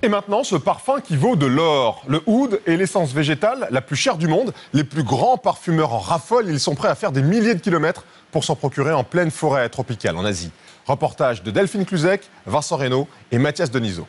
Et maintenant, ce parfum qui vaut de l'or. Le oud est l'essence végétale la plus chère du monde. Les plus grands parfumeurs en raffolent. Ils sont prêts à faire des milliers de kilomètres pour s'en procurer en pleine forêt tropicale en Asie. Reportage de Delphine Cluzec, Vincent Reynaud et Mathias Denisot.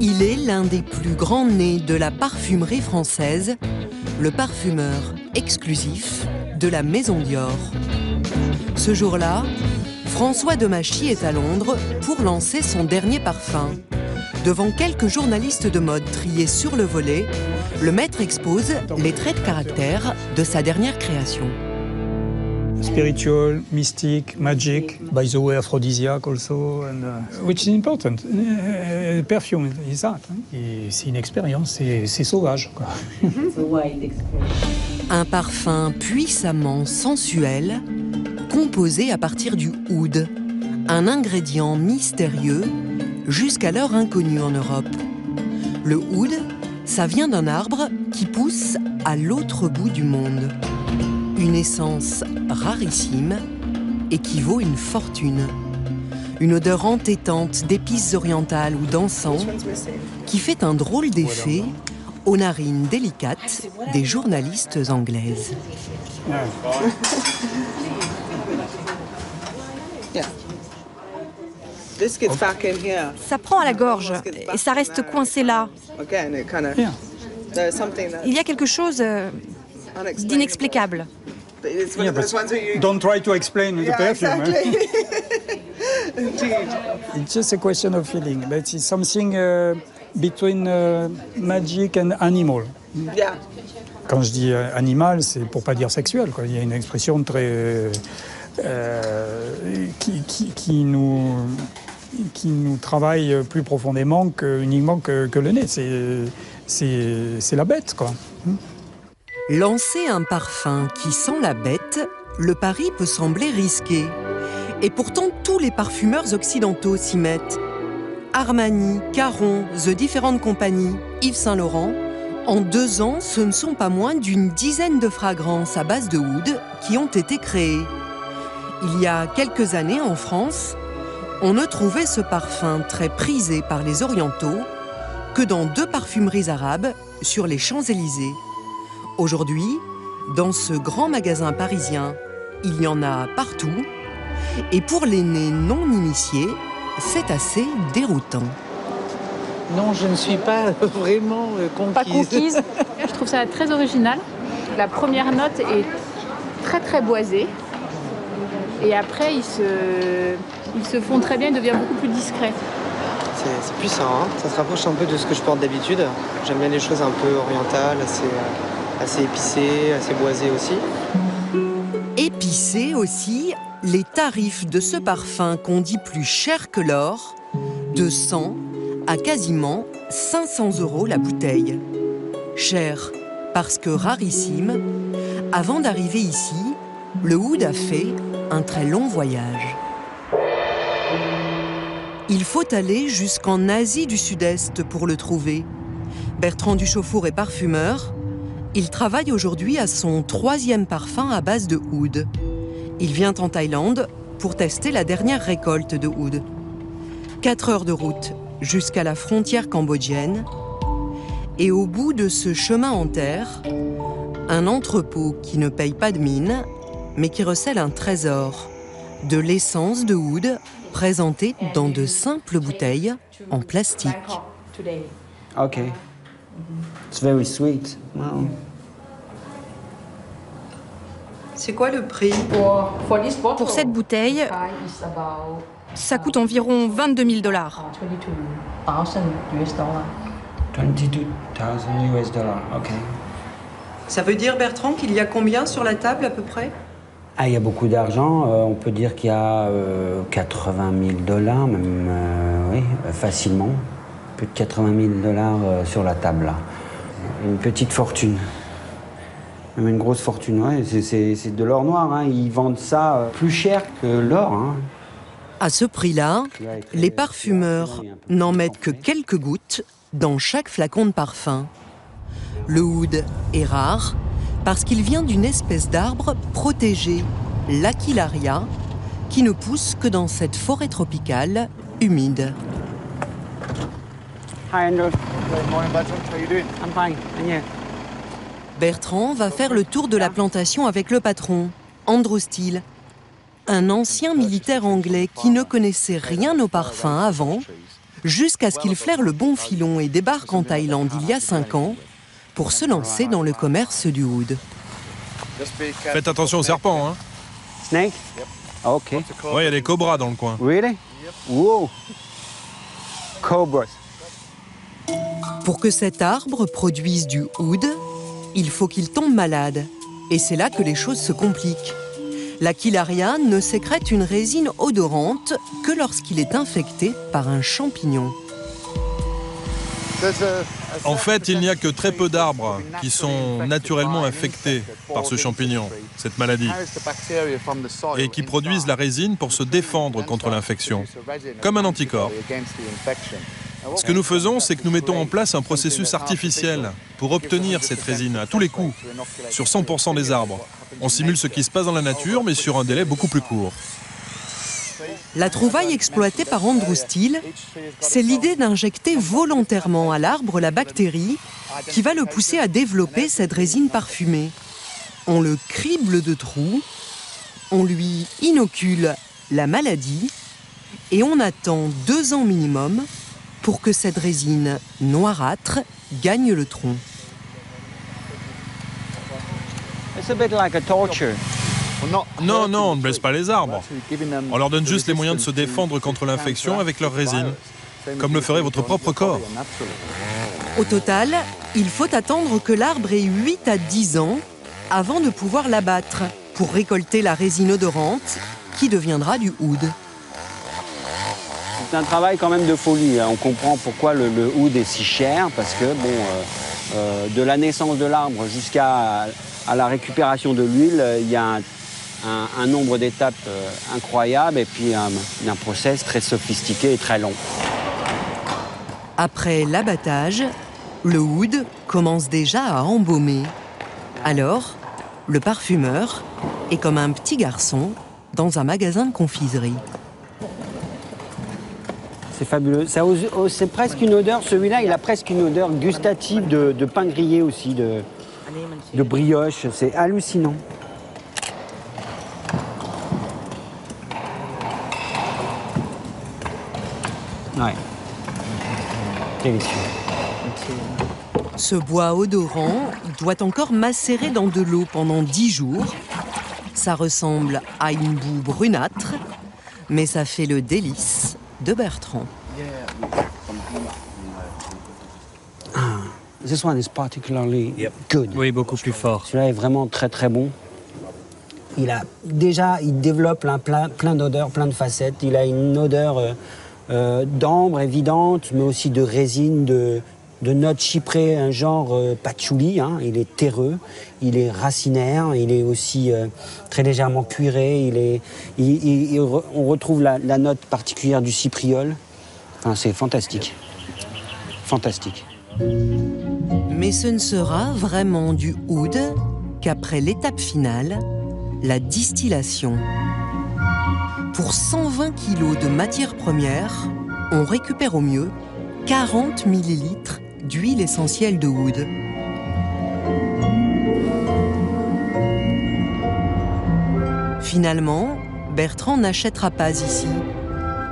Il est l'un des plus grands nés de la parfumerie française, le parfumeur exclusif de la Maison Dior. Ce jour-là, François Demachy est à Londres pour lancer son dernier parfum. Devant quelques journalistes de mode triés sur le volet, le maître expose les traits de caractère de sa dernière création. Spiritual, mystic, magic, by the way, aphrodisiac also, and, which is important. Perfume is that. Et c'est une expérience, c'est sauvage, quoi. Un parfum puissamment sensuel, composé à partir du oud, un ingrédient mystérieux, jusqu'alors inconnu en Europe. Le oud, ça vient d'un arbre qui pousse à l'autre bout du monde. Une essence rarissime et qui vaut une fortune. Une odeur entêtante d'épices orientales ou d'encens qui fait un drôle d'effet aux narines délicates des journalistes anglaises. Ça prend à la gorge et ça reste coincé là. Il y a quelque chose d'inexplicable. Yeah, but don't try to explain the perfume. It's just a question of feeling, but it's something between magic and animal. Quand je dis animal, c'est pour pas dire sexuel, quoi. Il y a une expression très qui nous travaille plus profondément uniquement que le nez. C'est la bête, quoi. Lancer un parfum qui sent la bête, le pari peut sembler risqué. Et pourtant, tous les parfumeurs occidentaux s'y mettent. Armani, Caron, The différentes compagnies, Yves Saint Laurent. En 2 ans, ce ne sont pas moins d'une dizaine de fragrances à base de oud qui ont été créées. Il y a quelques années, en France, on ne trouvait ce parfum très prisé par les orientaux que dans 2 parfumeries arabes sur les Champs-Élysées. Aujourd'hui, dans ce grand magasin parisien, il y en a partout. Et pour les nés non initiés, c'est assez déroutant. Non, je ne suis pas vraiment conquise. Pas conquise. Je trouve ça très original. La première note est très très boisée. Et après, il se fond très bien, il devient beaucoup plus discret. C'est puissant, hein. Ça se rapproche un peu de ce que je porte d'habitude. J'aime bien les choses un peu orientales, assez épicées, assez boisées aussi. Épicé aussi, les tarifs de ce parfum qu'on dit plus cher que l'or, de 100 à quasiment 500 € la bouteille. Cher parce que rarissime, avant d'arriver ici, le oud a fait un très long voyage. Il faut aller jusqu'en Asie du Sud-Est pour le trouver. Bertrand Duchaufour est parfumeur. Il travaille aujourd'hui à son 3e parfum à base de oud. Il vient en Thaïlande pour tester la dernière récolte de oud. 4 heures de route jusqu'à la frontière cambodgienne. Et au bout de ce chemin en terre, un entrepôt qui ne paye pas de mine, mais qui recèle un trésor, de l'essence de oud présentée dans de simples bouteilles en plastique. Ok. It's very sweet. Wow. C'est quoi le prix? Pour cette bouteille, ça coûte environ 22 000 $. 22,000 US dollars. Ok. Ça veut dire, Bertrand, qu'il y a combien sur la table à peu près? Ah, il y a beaucoup d'argent. On peut dire qu'il y a 80 000 $, même, oui, facilement. Plus de 80 000 $ sur la table, là. Une petite fortune. Même une grosse fortune, ouais. C'est de l'or noir, hein. Ils vendent ça plus cher que l'or, hein. À ce prix-là, les parfumeurs n'en mettent que quelques gouttes dans chaque flacon de parfum. Le oud est rare parce qu'il vient d'une espèce d'arbre protégé, l'Aquilaria, qui ne pousse que dans cette forêt tropicale humide. Hi Andrew. Good morning, Bertrand. How are you doing? I'm fine. And you? Bertrand va faire le tour de la plantation avec le patron, Andrew Steele, un ancien militaire anglais qui ne connaissait rien au parfum avant, jusqu'à ce qu'il flaire le bon filon et débarque en Thaïlande il y a 5 ans pour se lancer dans le commerce du oud. Faites attention aux serpents, hein. Snake? Ok. Ouais, il y a des cobras dans le coin. Really? Wow. Cobras. Pour que cet arbre produise du oud, il faut qu'il tombe malade. Et c'est là que les choses se compliquent. La Kilaria ne sécrète une résine odorante que lorsqu'il est infecté par un champignon. En fait, il n'y a que très peu d'arbres qui sont naturellement infectés par ce champignon, cette maladie, et qui produisent la résine pour se défendre contre l'infection, comme un anticorps. Ce que nous faisons, c'est que nous mettons en place un processus artificiel pour obtenir cette résine à tous les coups, sur 100% des arbres. On simule ce qui se passe dans la nature, mais sur un délai beaucoup plus court. La trouvaille exploitée par Andrew Steele, c'est l'idée d'injecter volontairement à l'arbre la bactérie qui va le pousser à développer cette résine parfumée. On le crible de trous, on lui inocule la maladie et on attend 2 ans minimum pour que cette résine noirâtre gagne le tronc. It's a bit like a torture. Non, on ne blesse pas les arbres. On leur donne juste les moyens de se défendre contre l'infection avec leur résine, comme le ferait votre propre corps. Au total, il faut attendre que l'arbre ait 8 à 10 ans avant de pouvoir l'abattre pour récolter la résine odorante qui deviendra du oud. C'est un travail quand même de folie. On comprend pourquoi le oud est si cher, parce que de la naissance de l'arbre jusqu'à la récupération de l'huile, il y a un nombre d'étapes incroyable et puis un process très sophistiqué et très long. Après l'abattage, le oud commence déjà à embaumer. Alors, le parfumeur est comme un petit garçon dans un magasin de confiserie. C'est fabuleux. C'est presque une odeur, celui-là, il a presque une odeur gustative de pain grillé aussi, de brioche. C'est hallucinant. Ouais. Délicieux. Ce bois odorant doit encore macérer dans de l'eau pendant 10 jours. Ça ressemble à une boue brunâtre, mais ça fait le délice de Bertrand. This one is particularly good. Oui, beaucoup plus fort. Celui-là est vraiment très très bon. Il développe plein d'odeurs, plein de facettes. Il a une odeur d'ambre évidente, mais aussi de résine, de notes chyprées, un genre patchouli. Hein. Il est terreux, il est racinaire, il est aussi très légèrement cuiré. On retrouve la note particulière du cypriol. Enfin, c'est fantastique. Fantastique. Mais ce ne sera vraiment du oud qu'après l'étape finale, la distillation. Pour 120 kg de matière première, on récupère au mieux 40 ml d'huile essentielle de oud. Finalement, Bertrand n'achètera pas ici.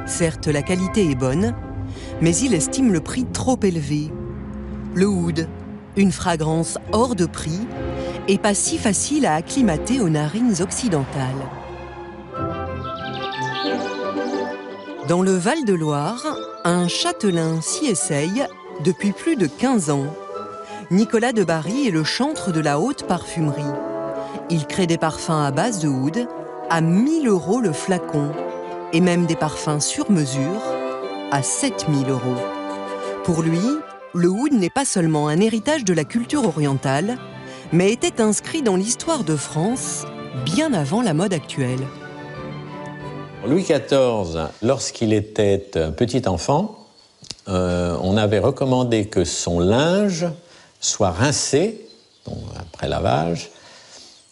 Certes, la qualité est bonne, mais il estime le prix trop élevé. Le oud, une fragrance hors de prix et pas si facile à acclimater aux narines occidentales. Dans le Val-de-Loire, un châtelain s'y essaye depuis plus de 15 ans. Nicolas de Barry est le chantre de la haute parfumerie. Il crée des parfums à base de oud à 1 000 € le flacon et même des parfums sur mesure à 7 000 €. Pour lui, le oud n'est pas seulement un héritage de la culture orientale, mais était inscrit dans l'histoire de France bien avant la mode actuelle. Louis XIV, lorsqu'il était petit enfant, on avait recommandé que son linge soit rincé, donc après lavage,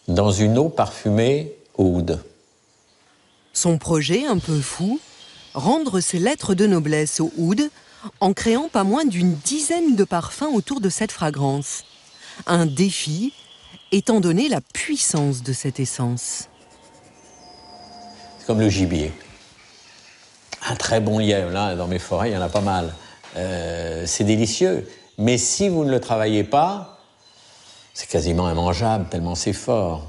dans une eau parfumée au oud. Son projet, un peu fou, rendre ses lettres de noblesse au oud en créant pas moins d'une dizaine de parfums autour de cette fragrance. Un défi, étant donné la puissance de cette essence. C'est comme le gibier. Un très bon lièvre, là, dans mes forêts, il y en a pas mal. C'est délicieux. Mais si vous ne le travaillez pas, c'est quasiment immangeable, tellement c'est fort.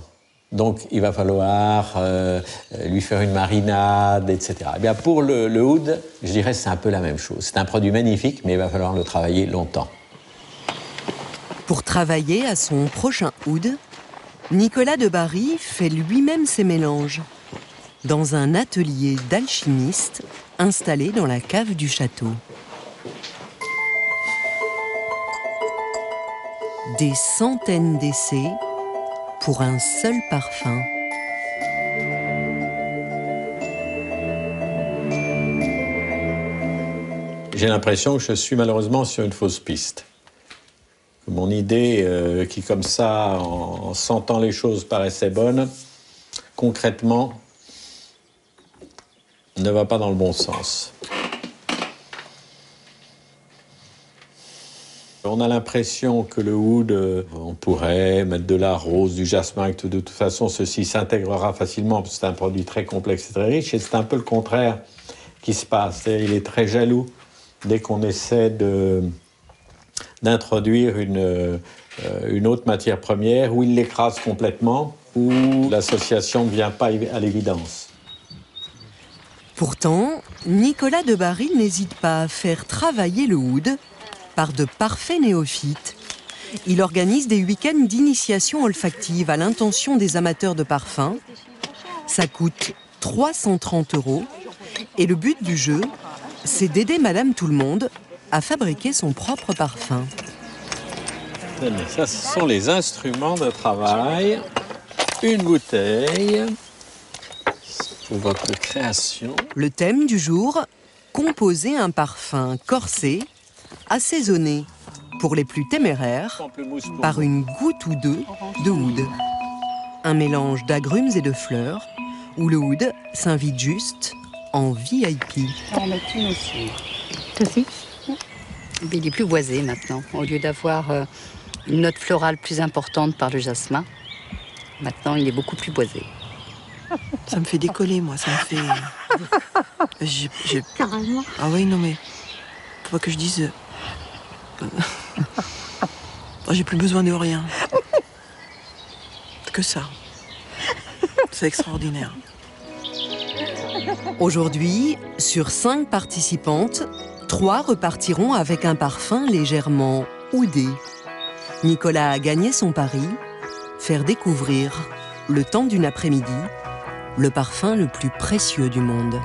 Donc, il va falloir lui faire une marinade, etc. Eh bien, pour le oud, je dirais que c'est un peu la même chose. C'est un produit magnifique, mais il va falloir le travailler longtemps. Pour travailler à son prochain oud, Nicolas de Bari fait lui-même ses mélanges dans un atelier d'alchimiste installé dans la cave du château. Des centaines d'essais pour un seul parfum. J'ai l'impression que je suis malheureusement sur une fausse piste. Mon idée, qui comme ça, en sentant les choses, paraissait bonne, concrètement, ne va pas dans le bon sens. On a l'impression que le oud, on pourrait mettre de la rose, du jasmin, et que de toute façon, ceci s'intégrera facilement, parce que c'est un produit très complexe et très riche, et c'est un peu le contraire qui se passe. Il est très jaloux dès qu'on essaie d'introduire une autre matière première, où il l'écrase complètement, où l'association ne vient pas à l'évidence. Pourtant, Nicolas de Bari n'hésite pas à faire travailler le oud par de parfaits néophytes. Il organise des week-ends d'initiation olfactive à l'intention des amateurs de parfums. Ça coûte 330 € et le but du jeu, c'est d'aider Madame Tout-le-Monde à fabriquer son propre parfum. Ça, ce sont les instruments de travail. Une bouteille pour votre création. Le thème du jour, composer un parfum corsé, assaisonné, pour les plus téméraires, par une goutte ou deux de oud. Un mélange d'agrumes et de fleurs, où le oud s'invite juste en VIP. On met une aussi. Toi aussi? Il est plus boisé maintenant. Au lieu d'avoir une note florale plus importante par le jasmin, maintenant il est beaucoup plus boisé. Ça me fait décoller, moi. Ça me fait... Carrément. Ah oui, non mais... Faut pas que je dise... J'ai plus besoin de rien. Que ça. C'est extraordinaire. Aujourd'hui, sur 5 participantes, 3 repartiront avec un parfum légèrement oudé. Nicolas a gagné son pari, faire découvrir, le temps d'une après-midi, le parfum le plus précieux du monde.